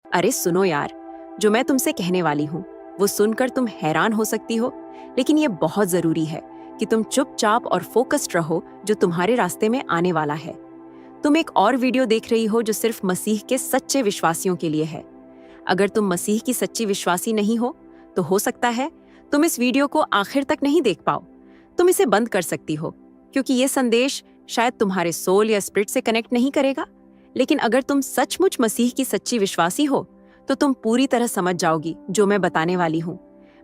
अरे सुनो यार, जो मैं तुमसे कहने वाली हूँ वो सुनकर तुम हैरान हो सकती हो, लेकिन ये बहुत जरूरी है कि तुम चुपचाप और फोकस्ड रहो जो तुम्हारे रास्ते में आने वाला है। तुम एक और वीडियो देख रही हो जो सिर्फ मसीह के सच्चे विश्वासियों के लिए है। अगर तुम मसीह की सच्ची विश्वासी नहीं हो तो हो सकता है तुम इस वीडियो को आखिर तक नहीं देख पाओ। तुम इसे बंद कर सकती हो, क्योंकि ये संदेश शायद तुम्हारे सोल या स्पिरिट से कनेक्ट नहीं करेगा। लेकिन अगर तुम सचमुच मसीह की सच्ची विश्वासी हो तो तुम पूरी तरह समझ जाओगी जो मैं बताने वाली हूँ।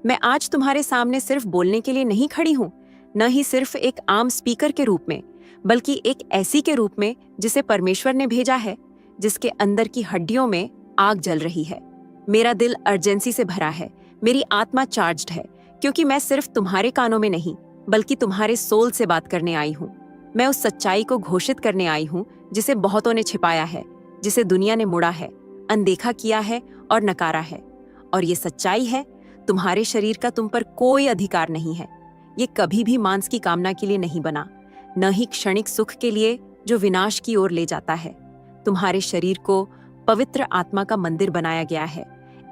मैं आज तुम्हारे सामने सिर्फ बोलने के लिए नहीं खड़ी हूँ, न ही सिर्फ एक आम स्पीकर के रूप में, बल्कि एक ऐसी के रूप में जिसे परमेश्वर ने भेजा है, जिसके अंदर की हड्डियों में आग जल रही है। मेरा दिल अर्जेंसी से भरा है, मेरी आत्मा चार्ज्ड है, क्योंकि मैं सिर्फ तुम्हारे कानों में नहीं बल्कि तुम्हारे सोल से बात करने आई हूँ। मैं उस सच्चाई को घोषित करने आई हूँ जिसे बहुतों ने छिपाया है, जिसे दुनिया ने मुड़ा है, अनदेखा किया है और नकारा है। और ये सच्चाई है, तुम्हारे शरीर का तुम पर कोई अधिकार नहीं है। ये कभी भी मांस की कामना के लिए नहीं बना, न ही क्षणिक सुख के लिए जो विनाश की ओर ले जाता है। तुम्हारे शरीर को पवित्र आत्मा का मंदिर बनाया गया है,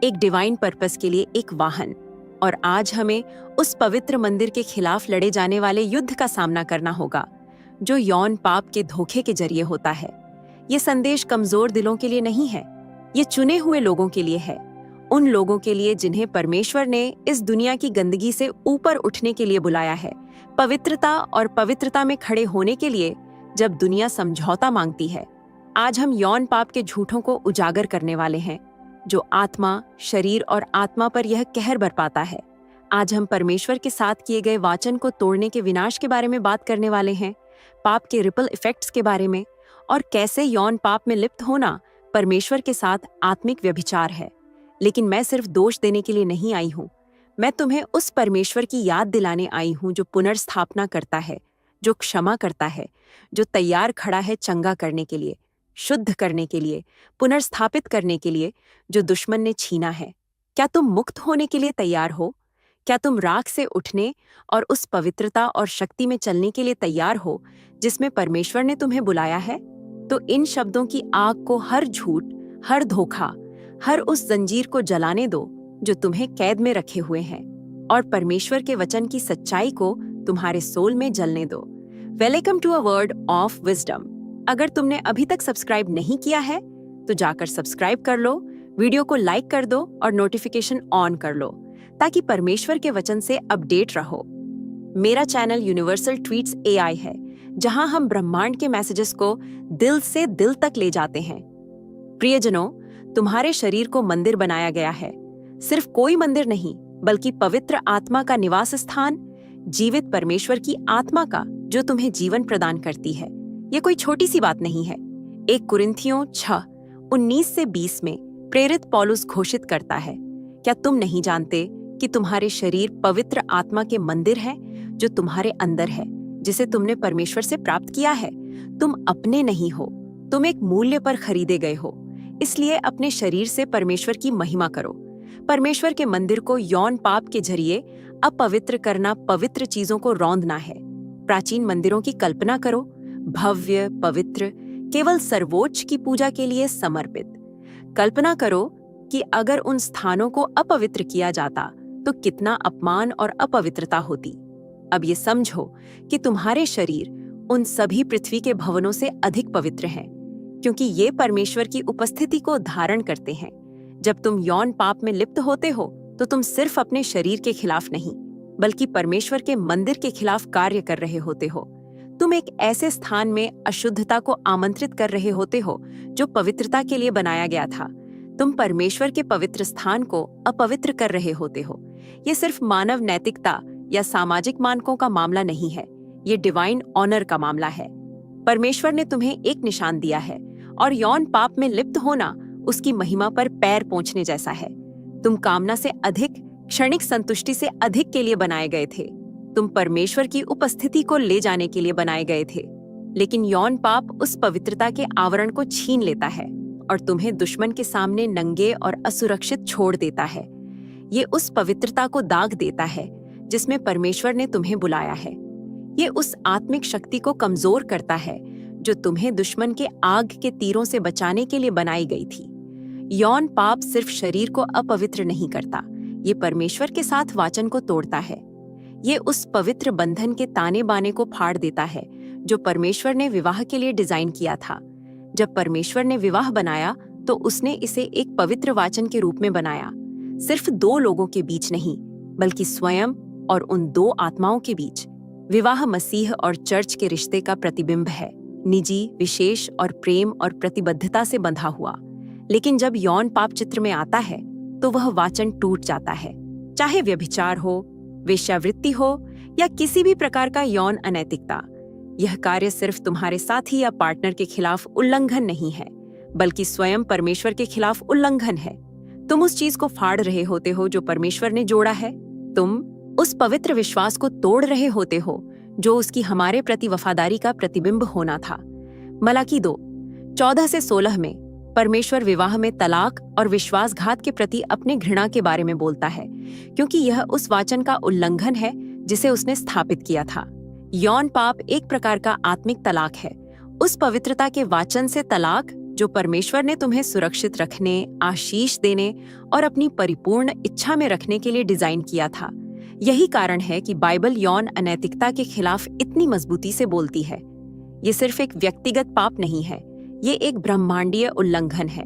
एक डिवाइन पर्पस के लिए एक वाहन। और आज हमें उस पवित्र मंदिर के खिलाफ लड़े जाने वाले युद्ध का सामना करना होगा, जो यौन पाप के धोखे के जरिए होता है। ये संदेश कमजोर दिलों के लिए नहीं है, ये चुने हुए लोगों के लिए है, उन लोगों के लिए जिन्हें परमेश्वर ने इस दुनिया की गंदगी से ऊपर उठने के लिए बुलाया है, पवित्रता और पवित्रता में खड़े होने के लिए, जब दुनिया समझौता मांगती है। आज हम यौन पाप के झूठों को उजागर करने वाले हैं, जो आत्मा, शरीर और आत्मा पर यह कहर बरपाता है। आज हम परमेश्वर के साथ किए गए वाचन को तोड़ने के विनाश के बारे में बात करने वाले हैं, पाप के रिपल इफेक्ट्स के बारे में, और कैसे यौन पाप में लिप्त होना परमेश्वर के साथ आत्मिक व्यभिचार है। लेकिन मैं सिर्फ दोष देने के लिए नहीं आई हूँ, मैं तुम्हें उस परमेश्वर की याद दिलाने आई हूँ जो पुनर्स्थापना करता है, जो क्षमा करता है, जो तैयार खड़ा है चंगा करने के लिए, शुद्ध करने के लिए, पुनर्स्थापित करने के लिए जो दुश्मन ने छीना है। क्या तुम मुक्त होने के लिए तैयार हो? क्या तुम राख से उठने और उस पवित्रता और शक्ति में चलने के लिए तैयार हो जिसमें परमेश्वर ने तुम्हें बुलाया है? तो इन शब्दों की आग को हर झूठ, हर धोखा, हर उस जंजीर को जलाने दो जो तुम्हें कैद में रखे हुए हैं, और परमेश्वर के वचन की सच्चाई को तुम्हारे सोल में जलने दो। Welcome to a word of wisdom. अगर तुमने अभी तक सब्सक्राइब नहीं किया है तो जाकर सब्सक्राइब कर लो, वीडियो को लाइक कर दो और नोटिफिकेशन ऑन कर लो, ताकि परमेश्वर के वचन से अपडेट रहो। मेरा चैनल यूनिवर्सल ट्वीट्स एआई है, जहां हम ब्रह्मांड के मैसेजेस को दिल से दिल तक ले जाते हैं। प्रियजनों, तुम्हारे शरीर को मंदिर बनाया गया है, सिर्फ कोई मंदिर नहीं बल्कि पवित्र आत्मा का निवास स्थान, जीवित परमेश्वर की आत्मा का, जो तुम्हें जीवन प्रदान करती है। ये कोई छोटी सी बात नहीं है। 1 कुरिन्थियों 6:19-20 में प्रेरित पौलुस घोषित करता है, क्या तुम नहीं जानते कि तुम्हारे शरीर पवित्र आत्मा के मंदिर है जो तुम्हारे अंदर है, जिसे तुमने परमेश्वर से प्राप्त किया है? तुम अपने नहीं हो, तुम एक मूल्य पर खरीदे गए हो। इसलिए अपने शरीर से परमेश्वर की महिमा करो। परमेश्वर के मंदिर को यौन पाप के जरिए अपवित्र करना पवित्र चीजों को रौंदना है। प्राचीन मंदिरों की कल्पना करो, भव्य, पवित्र, केवल सर्वोच्च की पूजा के लिए समर्पित। कल्पना करो कि अगर उन स्थानों को अपवित्र किया जाता तो कितना अपमान और अपवित्रता होती। अब ये समझो कि तुम्हारे शरीर उन सभी पृथ्वी के भवनों से अधिक पवित्र हैं, क्योंकि ये परमेश्वर की उपस्थिति को धारण करते हैं। जब तुम यौन पाप में लिप्त होते हो तो तुम सिर्फ अपने शरीर के खिलाफ नहीं बल्कि परमेश्वर के मंदिर के खिलाफ कार्य कर रहे होते हो। तुम एक ऐसे स्थान में अशुद्धता को आमंत्रित कर रहे होते हो जो पवित्रता के लिए बनाया गया था। तुम परमेश्वर के पवित्र स्थान को अपवित्र कर रहे होते हो। ये सिर्फ मानव नैतिकता या सामाजिक मानकों का मामला नहीं है, ये डिवाइन ऑनर का मामला है। परमेश्वर ने तुम्हें एक निशान दिया है, और यौन पाप में लिप्त होना उसकी महिमा पर पैर पोंछने जैसा है। तुम कामना से अधिक, क्षणिक संतुष्टि से अधिक के लिए बनाए गए थे। तुम परमेश्वर की उपस्थिति को ले जाने के लिए बनाए गए थे। लेकिन यौन पाप उस पवित्रता के आवरण को छीन लेता है और तुम्हें दुश्मन के सामने नंगे और असुरक्षित छोड़ देता है। ये उस पवित्रता को दाग देता है जिसमें परमेश्वर ने तुम्हें बुलाया है। ये उस आत्मिक शक्ति को कमजोर करता है जो तुम्हें दुश्मन के आग के तीरों से बचाने के लिए बनाई गई थी। यौन पाप सिर्फ शरीर को अपवित्र नहीं करता, ये परमेश्वर के साथ वाचन को तोड़ता है। ये उस पवित्र बंधन के ताने बाने को फाड़ देता है जो परमेश्वर ने विवाह के लिए डिजाइन किया था। जब परमेश्वर ने विवाह बनाया तो उसने इसे एक पवित्र वाचन के रूप में बनाया, सिर्फ दो लोगों के बीच नहीं, बल्कि स्वयं और उन दो आत्माओं के बीच। विवाह मसीह और चर्च के रिश्ते का प्रतिबिंब है, निजी, विशेष और प्रेम और प्रतिबद्धता से बंधा हुआ। लेकिन जब यौन पाप चित्र में आता है तो वह वाचन टूट जाता है। चाहे व्यभिचार हो, वेश्यावृत्ति हो या किसी भी प्रकार का यौन अनैतिकता, यह कार्य सिर्फ तुम्हारे साथी या पार्टनर के खिलाफ उल्लंघन नहीं है, बल्कि स्वयं परमेश्वर के खिलाफ उल्लंघन है। तुम उस चीज को फाड़ रहे होते हो जो परमेश्वर ने जोड़ा है। तुम उस पवित्र विश्वास को तोड़ रहे होते हो जो उसकी हमारे प्रति वफादारी का प्रतिबिंब होना था। मलाकी 2:14-16 में परमेश्वर विवाह में तलाक और विश्वासघात के प्रति अपने घृणा के बारे में बोलता है, क्योंकि यह उस वाचन का उल्लंघन है जिसे उसने स्थापित किया था। यौन पाप एक प्रकार का आत्मिक तलाक है, उस पवित्रता के वाचन से तलाक जो परमेश्वर ने तुम्हें सुरक्षित रखने, आशीष देने और अपनी परिपूर्ण इच्छा में रखने के लिए डिजाइन किया था। यही कारण है कि बाइबल यौन अनैतिकता के खिलाफ इतनी मजबूती से बोलती है। ये सिर्फ एक व्यक्तिगत पाप नहीं है, ये एक ब्रह्मांडीय उल्लंघन है।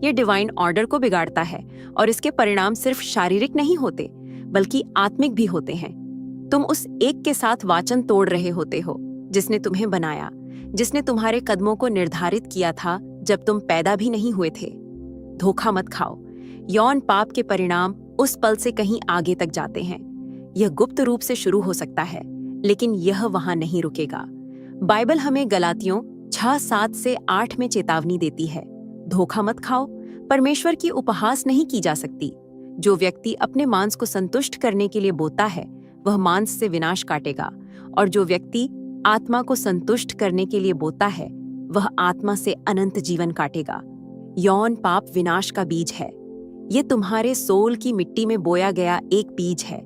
ये डिवाइन ऑर्डर को बिगाड़ता है और इसके परिणाम सिर्फ शारीरिक नहीं होते, बल्कि आत्मिक भी होते हैं। तुम उस एक के साथ वाचन तोड़ रहे होते हो जिसने तुम्हें बनाया, जिसने तुम्हारे कदमों को निर्धारित किया था जब तुम पैदा भी नहीं हुए थे। धोखा मत खाओ। यौन पाप के परिणाम उस पल से कहीं आगे तक जाते हैं। यह गुप्त रूप से शुरू हो सकता है, लेकिन यह वहां नहीं रुकेगा। बाइबल हमें गलातियों 6:7-8 में चेतावनी देती है, धोखा मत खाओ। परमेश्वर की उपहास नहीं की जा सकती। जो व्यक्ति अपने मांस को संतुष्ट करने के लिए बोता है वह मांस से विनाश काटेगा, और जो व्यक्ति आत्मा को संतुष्ट करने के लिए बोता है वह आत्मा से अनंत जीवन काटेगा। यौन पाप विनाश का बीज है। ये तुम्हारे सोल की मिट्टी में बोया गया एक बीज है,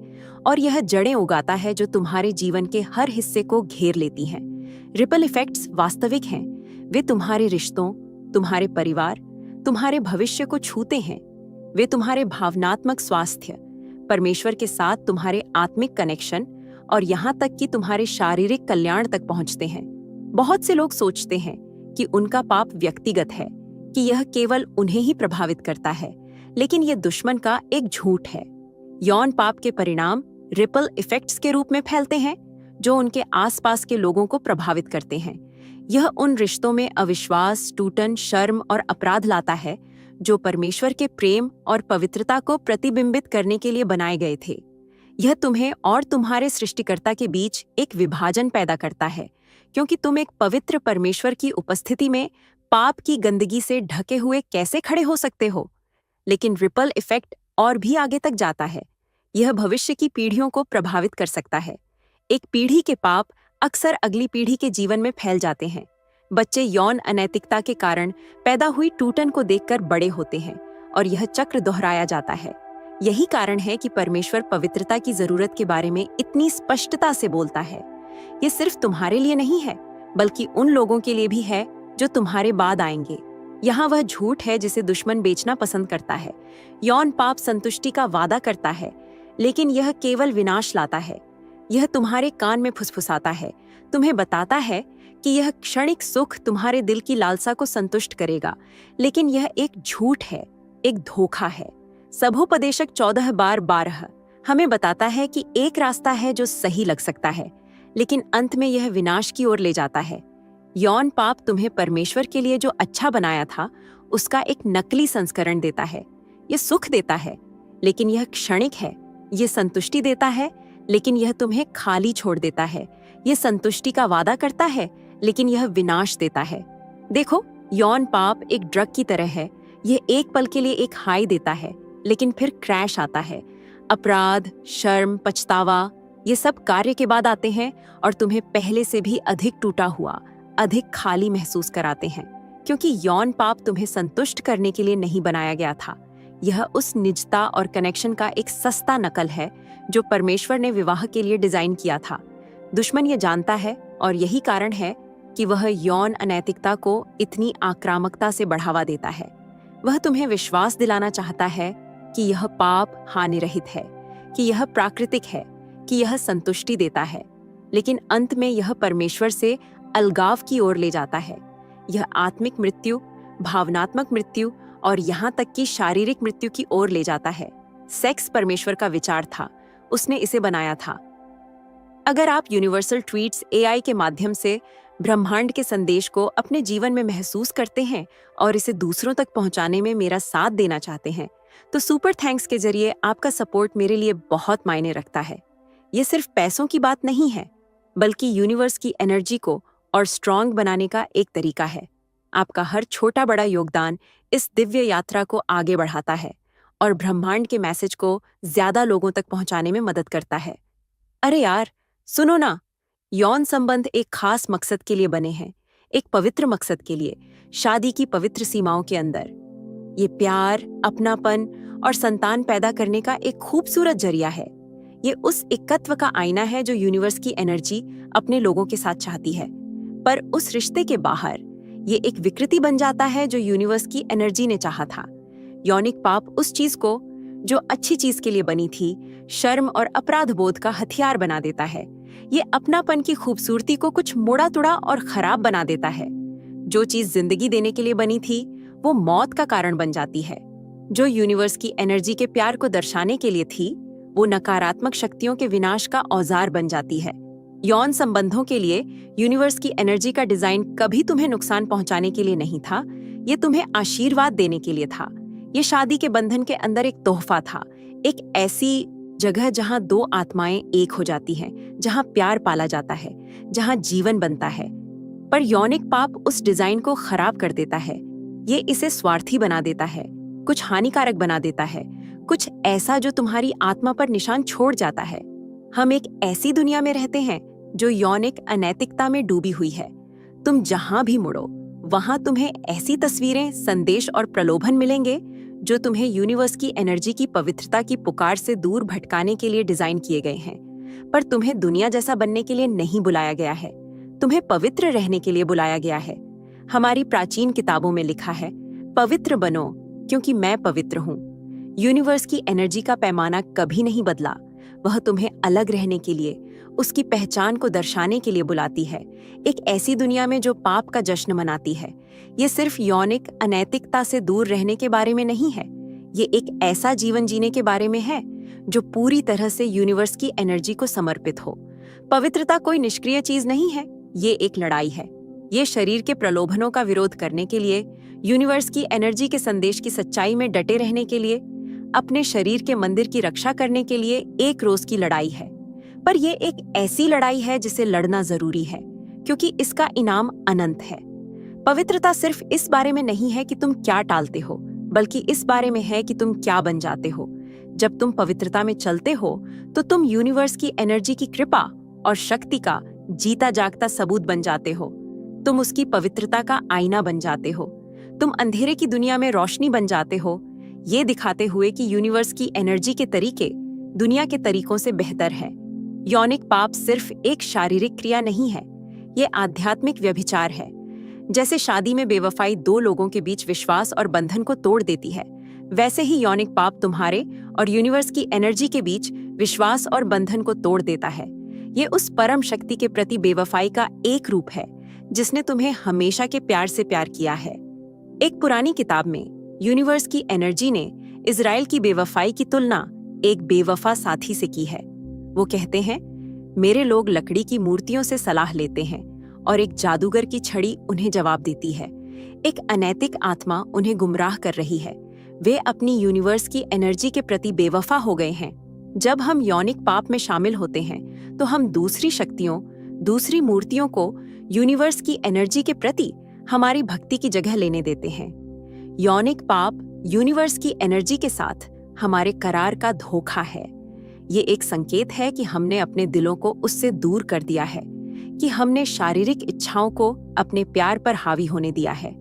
और यह जड़ें उगाता है जो तुम्हारे जीवन के हर हिस्से को घेर लेती हैं। रिपल इफेक्ट्स वास्तविक हैं। वे तुम्हारे रिश्तों, तुम्हारे परिवार, तुम्हारे भविष्य को छूते हैं। वे तुम्हारे भावनात्मक स्वास्थ्य, परमेश्वर के साथ तुम्हारे आत्मिक कनेक्शन और यहाँ तक कि तुम्हारे शारीरिक कल्याण तक पहुँचते हैं। बहुत से लोग सोचते हैं कि उनका पाप व्यक्तिगत है, कि यह केवल उन्हें ही प्रभावित करता है, लेकिन यह दुश्मन का एक झूठ है। यौन पाप के परिणाम रिपल इफेक्ट्स के रूप में फैलते हैं जो उनके आसपास के लोगों को प्रभावित करते हैं। यह उन रिश्तों में अविश्वास, टूटन, शर्म और अपराध लाता है जो परमेश्वर के प्रेम और पवित्रता को प्रतिबिंबित करने के लिए बनाए गए थे। यह तुम्हें और तुम्हारे सृष्टिकर्ता के बीच एक विभाजन पैदा करता है, क्योंकि तुम एक पवित्र परमेश्वर की उपस्थिति में पाप की गंदगी से ढके हुए कैसे खड़े हो सकते हो। लेकिन रिपल इफेक्ट और भी आगे तक जाता है। यह भविष्य की पीढ़ियों को प्रभावित कर सकता है। एक पीढ़ी के पाप अक्सर अगली पीढ़ी के जीवन में फैल जाते हैं। बच्चे यौन अनैतिकता के कारण पैदा हुई टूटन को देखकर बड़े होते हैं, और यह चक्र दोहराया जाता है। यही कारण है कि परमेश्वर पवित्रता की जरूरत के बारे में इतनी स्पष्टता से बोलता है। यह सिर्फ तुम्हारे लिए नहीं है, बल्कि उन लोगों के लिए भी है जो तुम्हारे बाद आएंगे। यहाँ वह झूठ है जिसे दुश्मन बेचना पसंद करता है। यौन पाप संतुष्टि का वादा करता है, लेकिन यह केवल विनाश लाता है। यह तुम्हारे कान में फुसफुसाता है, तुम्हें बताता है कि यह क्षणिक सुख तुम्हारे दिल की लालसा को संतुष्ट करेगा, लेकिन यह एक झूठ है, एक धोखा है। सबोपदेशक 14:12 हमें बताता है कि एक रास्ता है जो सही लग सकता है, लेकिन अंत में यह विनाश की ओर ले जाता है। यौन पाप तुम्हें परमेश्वर के लिए जो अच्छा बनाया था उसका एक नकली संस्करण देता है। यह सुख देता है, लेकिन यह क्षणिक है। यह संतुष्टि देता है, लेकिन यह तुम्हें खाली छोड़ देता है। यह संतुष्टि का वादा करता है, लेकिन यह विनाश देता है। देखो, यौन पाप एक ड्रग की तरह है। यह एक पल के लिए एक हाई देता है, लेकिन फिर क्रैश आता है। अपराध, शर्म, पछतावा, ये सब कार्य के बाद आते हैं और तुम्हें पहले से भी अधिक टूटा हुआ, अधिक खाली महसूस कराते हैं, क्योंकि यौन पाप तुम्हें संतुष्ट करने के लिए नहीं बनाया गया था। यह उस निजता और कनेक्शन का एक सस्ता नकल है जो परमेश्वर ने विवाह के लिए डिजाइन किया था। दुश्मन ये जानता है, और यही कारण है कि वह यौन अनैतिकता को इतनी आक्रामकता से बढ़ावा देता है। वह तुम्हें विश्वास दिलाना चाहता है कि यह पाप हानिरहित है, कि यह प्राकृतिक है, कि यह संतुष्टि देता है, लेकिन अंत में यह परमेश्वर से अलगाव की ओर ले जाता है। यह आत्मिक मृत्यु, भावनात्मक मृत्यु और यहाँ तक कि शारीरिक मृत्यु की ओर ले जाता है। सेक्स परमेश्वर का विचार था, उसने इसे बनाया था। अगर आप यूनिवर्सल ट्वीट्स एआई के माध्यम से ब्रह्मांड के संदेश को अपने जीवन में महसूस करते हैं और इसे दूसरों तक पहुंचाने में मेरा साथ देना चाहते हैं, तो सुपर थैंक्स के जरिए आपका सपोर्ट मेरे लिए बहुत मायने रखता है। ये सिर्फ पैसों की बात नहीं है, बल्कि यूनिवर्स की एनर्जी को और स्ट्रांग बनाने का एक तरीका है। आपका हर छोटा बड़ा योगदान इस दिव्य यात्रा को आगे बढ़ाता है और ब्रह्मांड के मैसेज को ज्यादा लोगों तक पहुंचाने में मदद करता है। अरे यार, सुनो ना, यौन संबंध एक खास मकसद के लिए बने हैं, एक पवित्र मकसद के लिए, शादी की पवित्र सीमाओं के अंदर। ये प्यार, अपनापन और संतान पैदा करने का एक खूबसूरत जरिया है। ये उस एकत्व का आईना है जो यूनिवर्स की एनर्जी अपने लोगों के साथ चाहती है। पर उस रिश्ते के बाहर ये एक विकृति बन जाता है जो यूनिवर्स की एनर्जी ने चाहा था। यौनिक पाप उस चीज को जो अच्छी चीज के लिए बनी थी, शर्म और अपराध बोध का हथियार बना देता है। ये अपनापन की खूबसूरती को कुछ मुड़ा तुड़ा और खराब बना देता है। जो चीज जिंदगी देने के लिए बनी थी, वो मौत का कारण बन जाती है। जो यूनिवर्स की एनर्जी के प्यार को दर्शाने के लिए थी, वो नकारात्मक शक्तियों के विनाश का औजार बन जाती है। यौन संबंधों के लिए यूनिवर्स की एनर्जी का डिजाइन कभी तुम्हें नुकसान पहुंचाने के लिए नहीं था, ये तुम्हें आशीर्वाद देने के लिए था। ये शादी के बंधन के अंदर एक तोहफा था, एक ऐसी जगह जहां दो आत्माएं एक हो जाती हैं, जहां प्यार पाला जाता है, जहां जीवन बनता है। पर यौनिक पाप उस डिजाइन को खराब कर देता है। ये इसे स्वार्थी बना देता है, कुछ हानिकारक बना देता है, कुछ ऐसा जो तुम्हारी आत्मा पर निशान छोड़ जाता है। हम एक ऐसी दुनिया में रहते हैं जो यौनिक अनैतिकता में डूबी हुई है। तुम जहां भी मुड़ो, वहां तुम्हें ऐसी तस्वीरें, संदेश और प्रलोभन मिलेंगे जो तुम्हें यूनिवर्स की एनर्जी की पवित्रता की पुकार से दूर भटकाने के लिए डिजाइन किए गए हैं। पर तुम्हें दुनिया जैसा बनने के लिए नहीं बुलाया गया है, तुम्हें पवित्र रहने के लिए बुलाया गया है। हमारी प्राचीन किताबों में लिखा है, पवित्र बनो क्योंकि मैं पवित्र हूँ। यूनिवर्स की एनर्जी का पैमाना कभी नहीं बदला। वह तुम्हें अलग रहने के लिए, उसकी पहचान को दर्शाने के लिए बुलाती है, एक ऐसी दुनिया में जो पाप का जश्न मनाती है। ये सिर्फ यौनिक अनैतिकता से दूर रहने के बारे में नहीं है, ये एक ऐसा जीवन जीने के बारे में है जो पूरी तरह से यूनिवर्स की एनर्जी को समर्पित हो। पवित्रता कोई निष्क्रिय चीज नहीं है, ये एक लड़ाई है। ये शरीर के प्रलोभनों का विरोध करने के लिए, यूनिवर्स की एनर्जी के संदेश की सच्चाई में डटे रहने के लिए, अपने शरीर के मंदिर की रक्षा करने के लिए एक रोज की लड़ाई है। पर यह एक ऐसी लड़ाई है जिसे लड़ना जरूरी है, क्योंकि इसका इनाम अनंत है। पवित्रता सिर्फ इस बारे में नहीं है कि तुम क्या टालते हो, बल्कि इस बारे में है कि तुम क्या बन जाते हो। जब तुम पवित्रता में चलते हो तो तुम यूनिवर्स की एनर्जी की कृपा और शक्ति का जीता जागता सबूत बन जाते हो। तुम उसकी पवित्रता का आईना बन जाते हो। तुम अंधेरे की दुनिया में रोशनी बन जाते हो, ये दिखाते हुए कि यूनिवर्स की एनर्जी के तरीके दुनिया के तरीकों से बेहतर है। यौनिक पाप सिर्फ एक शारीरिक क्रिया नहीं है, ये आध्यात्मिक व्यभिचार है। जैसे शादी में बेवफाई दो लोगों के बीच विश्वास और बंधन को तोड़ देती है, वैसे ही यौनिक पाप तुम्हारे और यूनिवर्स की एनर्जी के बीच विश्वास और बंधन को तोड़ देता है। ये उस परम शक्ति के प्रति बेवफाई का एक रूप है जिसने तुम्हें हमेशा के प्यार से प्यार किया है। एक पुरानी किताब में यूनिवर्स की एनर्जी ने इजराइल की बेवफाई की तुलना एक बेवफा साथी से की है। वो कहते हैं, मेरे लोग लकड़ी की मूर्तियों से सलाह लेते हैं और एक जादूगर की छड़ी उन्हें जवाब देती है। एक अनैतिक आत्मा उन्हें गुमराह कर रही है। वे अपनी यूनिवर्स की एनर्जी के प्रति बेवफा हो गए हैं। जब हम यौनिक पाप में शामिल होते हैं तो हम दूसरी शक्तियों, दूसरी मूर्तियों को यूनिवर्स की एनर्जी के प्रति हमारी भक्ति की जगह लेने देते हैं। यौनिक पाप यूनिवर्स की एनर्जी के साथ हमारे करार का धोखा है। ये एक संकेत है कि हमने अपने दिलों को उससे दूर कर दिया है, कि हमने शारीरिक इच्छाओं को अपने प्यार पर हावी होने दिया है।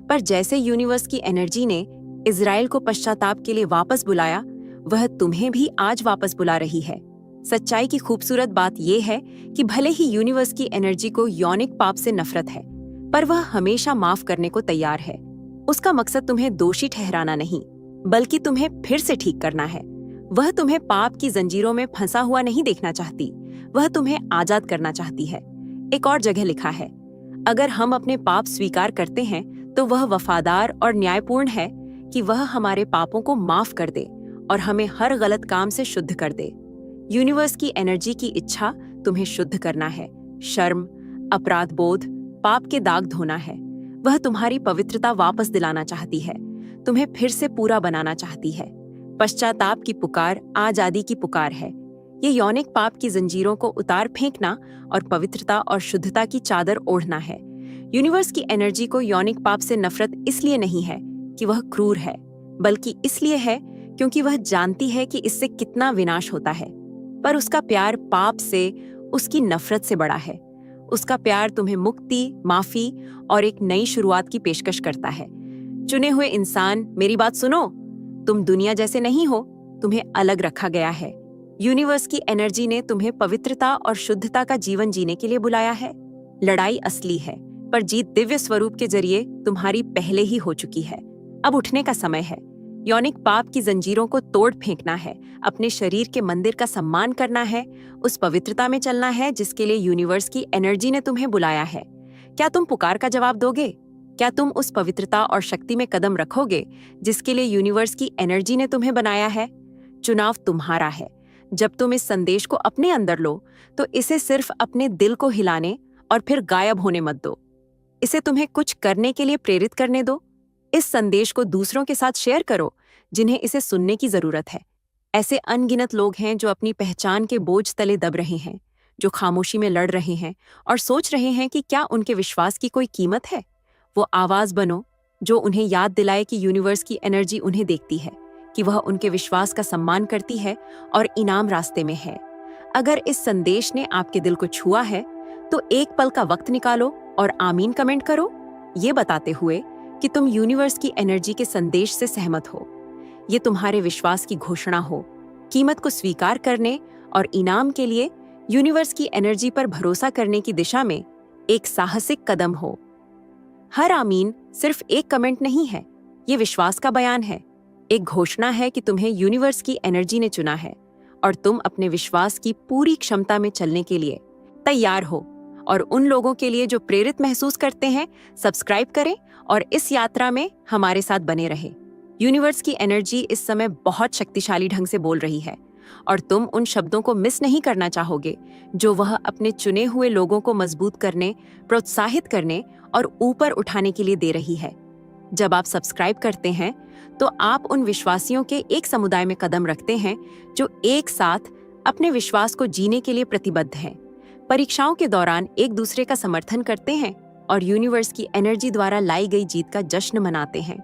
पर जैसे यूनिवर्स की एनर्जी ने इजराइल को पश्चाताप के लिए वापस बुलाया, वह तुम्हें भी आज वापस बुला रही है। सच्चाई की खूबसूरत बात यह है कि भले ही यूनिवर्स की एनर्जी को यौनिक पाप से नफरत है, पर वह हमेशा माफ करने को तैयार है। उसका मकसद तुम्हें दोषी ठहराना नहीं, बल्कि तुम्हें फिर से ठीक करना है। वह तुम्हें पाप की जंजीरों में फंसा हुआ नहीं देखना चाहती, वह तुम्हें आजाद करना चाहती है। एक और जगह लिखा है, अगर हम अपने पाप स्वीकार करते हैं तो वह वफादार और न्यायपूर्ण है कि वह हमारे पापों को माफ कर दे और हमें हर गलत काम से शुद्ध कर दे। यूनिवर्स की एनर्जी की इच्छा तुम्हें शुद्ध करना है। शर्म, अपराध बोध, पाप के दाग धोना है। वह तुम्हारी पवित्रता वापस दिलाना चाहती है, तुम्हें फिर से पूरा बनाना चाहती है। पश्चाताप की पुकार आजादी की पुकार है। ये यौनिक पाप की जंजीरों को उतार फेंकना और पवित्रता और शुद्धता की चादर ओढ़ना है। यूनिवर्स की एनर्जी को यौनिक पाप से नफरत इसलिए नहीं है कि वह क्रूर है, बल्कि इसलिए है क्योंकि वह जानती है कि इससे कितना विनाश होता है। पर उसका प्यार पाप से, उसकी नफरत से बड़ा है। उसका प्यार तुम्हें मुक्ति, माफी और एक नई शुरुआत की पेशकश करता है। चुने हुए इंसान, मेरी बात सुनो। तुम दुनिया जैसे नहीं हो, तुम्हें अलग रखा गया है। यूनिवर्स की एनर्जी ने तुम्हें पवित्रता और शुद्धता का जीवन जीने के लिए बुलाया है। लड़ाई असली है, पर जीत दिव्य स्वरूप के जरिए तुम्हारी पहले ही हो चुकी है। अब उठने का समय है। यौनिक पाप की जंजीरों को तोड़ फेंकना है, अपने शरीर के मंदिर का सम्मान करना है, उस पवित्रता में चलना है जिसके लिए यूनिवर्स की एनर्जी ने तुम्हें बुलाया है। क्या तुम पुकार का जवाब दोगे? क्या तुम उस पवित्रता और शक्ति में कदम रखोगे जिसके लिए यूनिवर्स की एनर्जी ने तुम्हें बनाया है? चुनाव तुम्हारा है। जब तुम इस संदेश को अपने अंदर लो, तो इसे सिर्फ अपने दिल को हिलाने और फिर गायब होने मत दो। इसे तुम्हें कुछ करने के लिए प्रेरित करने दो। इस संदेश को दूसरों के साथ शेयर करो जिन्हें इसे सुनने की जरूरत है। ऐसे अनगिनत लोग हैं जो अपनी पहचान के बोझ तले दब रहे हैं, जो खामोशी में लड़ रहे हैं और सोच रहे हैं कि क्या उनके विश्वास की कोई कीमत है। वो आवाज बनो जो उन्हें याद दिलाए कि यूनिवर्स की एनर्जी उन्हें देखती है, कि वह उनके विश्वास का सम्मान करती है और इनाम रास्ते में है। अगर इस संदेश ने आपके दिल को छुआ है तो एक पल का वक्त निकालो और आमीन कमेंट करो, ये बताते हुए कि तुम यूनिवर्स की एनर्जी के संदेश से सहमत हो। ये तुम्हारे विश्वास की घोषणा हो, कीमत को स्वीकार करने और इनाम के लिए यूनिवर्स की एनर्जी पर भरोसा करने की दिशा में एक साहसिक कदम हो। हर आमीन सिर्फ एक कमेंट नहीं है, ये विश्वास का बयान है, एक घोषणा है कि तुम्हें यूनिवर्स की एनर्जी ने चुना है और तुम अपने विश्वास की पूरी क्षमता में चलने के लिए तैयार हो। और उन लोगों के लिए जो प्रेरित महसूस करते हैं, सब्सक्राइब करें और इस यात्रा में हमारे साथ बने रहें। यूनिवर्स की एनर्जी इस समय बहुत शक्तिशाली ढंग से बोल रही है और तुम उन शब्दों को मिस नहीं करना चाहोगे जो वह अपने चुने हुए लोगों को मजबूत करने, प्रोत्साहित करने और ऊपर उठाने के लिए दे रही है। जब आप सब्सक्राइब करते हैं तो आप उन विश्वासियों के एक समुदाय में कदम रखते हैं जो एक साथ अपने विश्वास को जीने के लिए प्रतिबद्ध हैं, परीक्षाओं के दौरान एक दूसरे का समर्थन करते हैं और यूनिवर्स की एनर्जी द्वारा लाई गई जीत का जश्न मनाते हैं।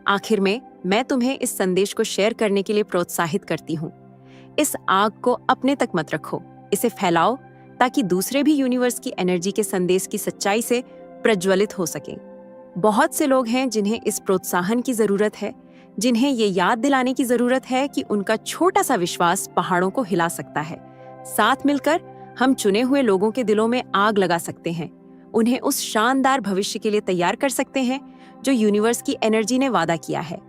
आखिर में मैं तुम्हें इस संदेश को शेयर करने के लिए प्रोत्साहित करती हूँ। इस आग को अपने तक मत रखो, इसे फैलाओ ताकि दूसरे भी यूनिवर्स की एनर्जी के संदेश की सच्चाई से प्रज्वलित हो सकें। बहुत से लोग हैं जिन्हें इस प्रोत्साहन की जरूरत है, जिन्हें ये याद दिलाने की जरूरत है कि उनका छोटा सा विश्वास पहाड़ों को हिला सकता है। साथ मिलकर हम चुने हुए लोगों के दिलों में आग लगा सकते हैं, उन्हें उस शानदार भविष्य के लिए तैयार कर सकते हैं जो यूनिवर्स की एनर्जी ने वादा किया है।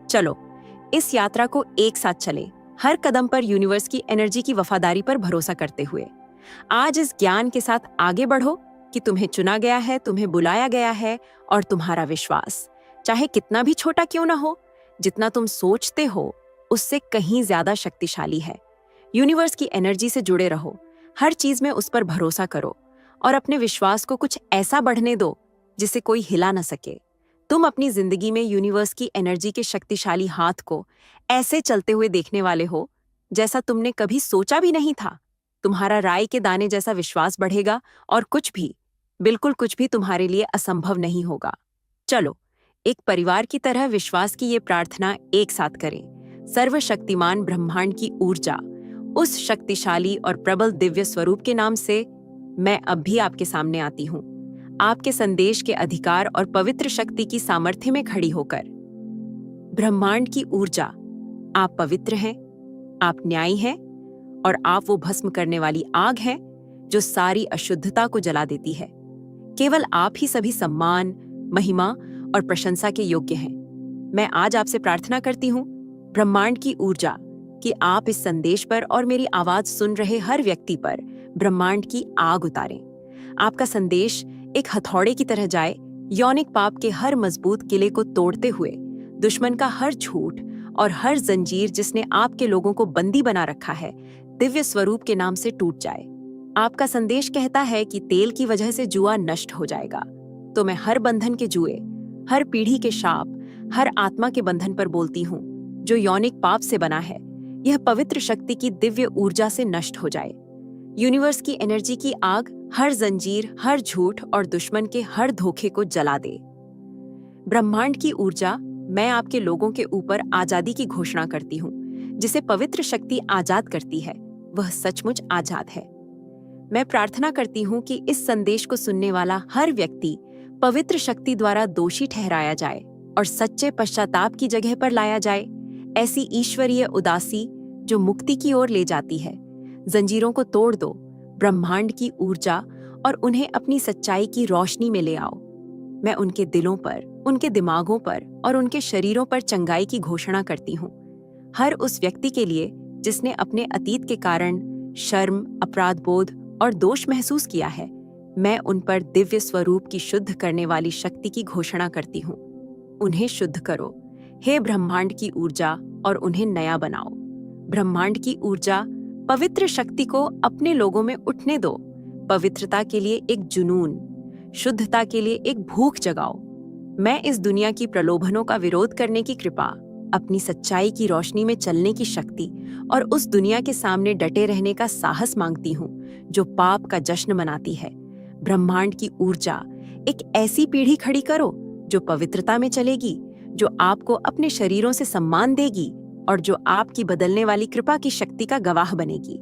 चलो इस यात्रा को एक साथ चलें, हर कदम पर यूनिवर्स की एनर्जी की वफादारी पर भरोसा करते हुए। आज इस ज्ञान के साथ आगे बढ़ो कि तुम्हें चुना गया है, तुम्हें बुलाया गया है और तुम्हारा विश्वास, चाहे कितना भी छोटा क्यों ना हो, जितना तुम सोचते हो उससे कहीं ज्यादा शक्तिशाली है। यूनिवर्स की एनर्जी से जुड़े रहो, हर चीज में उस पर भरोसा करो और अपने विश्वास को कुछ ऐसा बढ़ने दो जिसे कोई हिला न सके। तुम अपनी जिंदगी में यूनिवर्स की एनर्जी के शक्तिशाली हाथ को ऐसे चलते हुए देखने वाले हो जैसा तुमने कभी सोचा भी नहीं था। तुम्हारा राई के दाने जैसा विश्वास बढ़ेगा और कुछ भी, बिल्कुल कुछ भी तुम्हारे लिए असंभव नहीं होगा। चलो एक परिवार की तरह विश्वास की ये प्रार्थना एक साथ करें। सर्वशक्तिमान ब्रह्मांड की ऊर्जा, उस शक्तिशाली और प्रबल दिव्य स्वरूप के नाम से मैं अब भी आपके सामने आती हूँ, आपके संदेश के अधिकार और पवित्र शक्ति की सामर्थ्य में खड़ी होकर। ब्रह्मांड की ऊर्जा, आप पवित्र हैं, आप न्यायी हैं और आप वो भस्म करने वाली आग हैं जो सारी अशुद्धता को जला देती है। केवल आप ही सभी सम्मान, महिमा और प्रशंसा के योग्य हैं। मैं आज आपसे प्रार्थना करती हूँ, ब्रह्मांड की ऊर्जा, कि आप इस संदेश पर और मेरी आवाज सुन रहे हर व्यक्ति पर ब्रह्मांड की आग उतारें। आपका संदेश एक हथौड़े की तरह जाए, यौनिक पाप के हर मजबूत किले को तोड़ते हुए दुश्मन का हर झूठ और हर जंजीर जिसने आपके लोगों को बंदी बना रखा है, दिव्य स्वरूप के नाम से टूट जाए। आपका संदेश कहता है कि तेल की वजह से जुआ नष्ट हो जाएगा। तो मैं हर बंधन के जुए, हर पीढ़ी के शाप, हर आत्मा के बंधन पर बोलती हूँ जो यौनिक पाप से बना है, यह पवित्र शक्ति की दिव्य ऊर्जा से नष्ट हो जाए। यूनिवर्स की एनर्जी की आग हर जंजीर, हर झूठ और दुश्मन के हर धोखे को जला दे। ब्रह्मांड की ऊर्जा, मैं आपके लोगों के ऊपर आजादी की घोषणा करती हूँ। जिसे पवित्र शक्ति आजाद करती है, वह सचमुच आजाद है। मैं प्रार्थना करती हूँ कि इस संदेश को सुनने वाला हर व्यक्ति पवित्र शक्ति द्वारा दोषी ठहराया जाए और सच्चे पश्चाताप की जगह पर लाया जाए। ऐसी ईश्वरीय उदासी जो मुक्ति की ओर ले जाती है। जंजीरों को तोड़ दो ब्रह्मांड की ऊर्जा और उन्हें अपनी सच्चाई की रोशनी में ले आओ। मैं उनके दिलों पर, उनके दिमागों पर और उनके शरीरों पर चंगाई की घोषणा करती हूँ। हर उस व्यक्ति के लिए जिसने अपने अतीत के कारण शर्म, अपराध बोध और दोष महसूस किया है, मैं उन पर दिव्य स्वरूप की शुद्ध करने वाली शक्ति की घोषणा करती हूँ। उन्हें शुद्ध करो, हे ब्रह्मांड की ऊर्जा, और उन्हें नया बनाओ। ब्रह्मांड की ऊर्जा, पवित्र शक्ति को अपने लोगों में उठने दो। पवित्रता के लिए एक जुनून, शुद्धता के लिए एक भूख जगाओ। मैं इस दुनिया की प्रलोभनों का विरोध करने की कृपा, अपनी सच्चाई की रोशनी में चलने की शक्ति और उस दुनिया के सामने डटे रहने का साहस मांगती हूँ जो पाप का जश्न मनाती है। ब्रह्मांड की ऊर्जा, एक ऐसी पीढ़ी खड़ी करो जो पवित्रता में चलेगी, जो आपको अपने शरीरों से सम्मान देगी और जो आपकी बदलने वाली कृपा की शक्ति का गवाह बनेगी।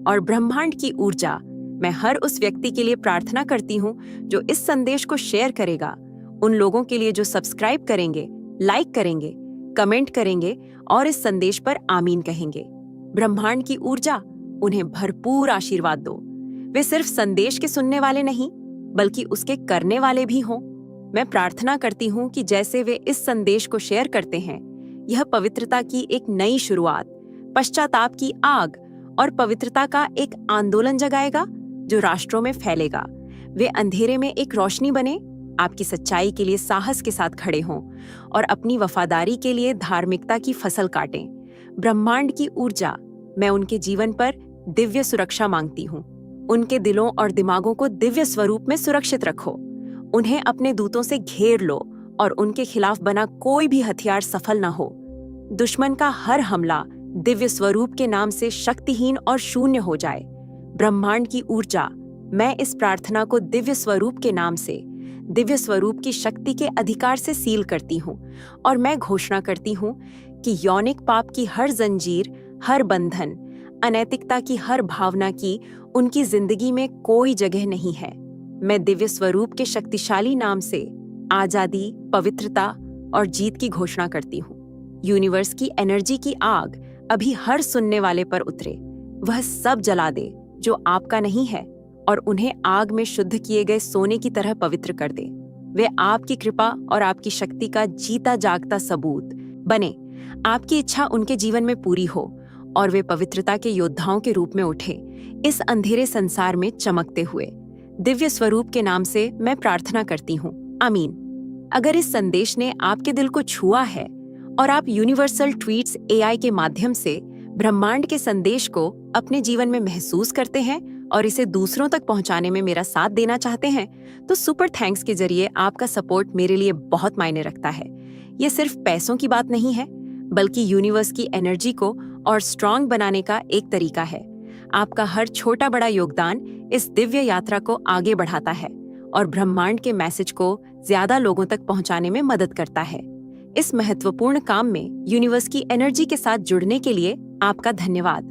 और ब्रह्मांड की ऊर्जा, मैं हर उस व्यक्ति के लिए प्रार्थना करती हूँ जो इस संदेश को शेयर करेगा, उन लोगों के लिए जो सब्सक्राइब करेंगे, लाइक करेंगे, कमेंट करेंगे और इस संदेश पर आमीन कहेंगे। ब्रह्मांड की ऊर्जा, उन्हें भरपूर आशीर्वाद दो। वे सिर्फ संदेश के सुनने वाले नहीं, बल्कि उसके करने वाले भी हों। मैं प्रार्थना करती हूँ कि जैसे वे इस संदेश को शेयर करते हैं, यह पवित्रता की एक नई शुरुआत, पश्चाताप की आग और पवित्रता का एक आंदोलन जगाएगा जो राष्ट्रों में फैलेगा। वे अंधेरे में एक रोशनी बने, आपकी सच्चाई के लिए साहस के साथ खड़े हों और अपनी वफादारी के लिए धार्मिकता की फसल काटें। ब्रह्मांड की ऊर्जा, मैं उनके जीवन पर दिव्य सुरक्षा मांगती हूँ। उनके दिलों और दिमागों को दिव्य स्वरूप में सुरक्षित रखो। उन्हें अपने दूतों से घेर लो और उनके खिलाफ बना कोई भी हथियार सफल न हो। दुश्मन का हर हमला दिव्य स्वरूप के नाम से शक्तिहीन और शून्य हो जाए। ब्रह्मांड की ऊर्जा, मैं इस प्रार्थना को दिव्य स्वरूप के नाम से, दिव्य स्वरूप की शक्ति के अधिकार से सील करती हूँ और मैं घोषणा करती हूँ कि यौनिक पाप की हर जंजीर, हर बंधन, अनैतिकता की हर भावना की उनकी जिंदगी में कोई जगह नहीं है। मैं दिव्य स्वरूप के शक्तिशाली नाम से आजादी, पवित्रता और जीत की घोषणा करती हूँ। यूनिवर्स की एनर्जी की आग अभी हर सुनने वाले पर उतरे, वह सब जला दे जो आपका नहीं है और उन्हें आग में शुद्ध किए गए सोने की तरह पवित्र कर दे। वे आपकी कृपा और आपकी शक्ति का जीता जागता सबूत बने। आपकी इच्छा उनके जीवन में पूरी हो और वे पवित्रता के योद्धाओं के रूप में उठे, इस अंधेरे संसार में चमकते हुए। दिव्य स्वरूप के नाम से मैं प्रार्थना करती हूँ, आमीन। अगर इस संदेश ने आपके दिल को छुआ है और आप यूनिवर्सल ट्वीट्स AI के माध्यम से ब्रह्मांड के संदेश को अपने जीवन में महसूस करते हैं और इसे दूसरों तक पहुंचाने में मेरा साथ देना चाहते हैं, तो सुपर थैंक्स के जरिए आपका सपोर्ट मेरे लिए बहुत मायने रखता है। ये सिर्फ पैसों की बात नहीं है, बल्कि यूनिवर्स की एनर्जी को और स्ट्रांग बनाने का एक तरीका है। आपका हर छोटा बड़ा योगदान इस दिव्य यात्रा को आगे बढ़ाता है और ब्रह्मांड के मैसेज को ज्यादा लोगों तक पहुंचाने में मदद करता है। इस महत्वपूर्ण काम में यूनिवर्स की एनर्जी के साथ जुड़ने के लिए आपका धन्यवाद।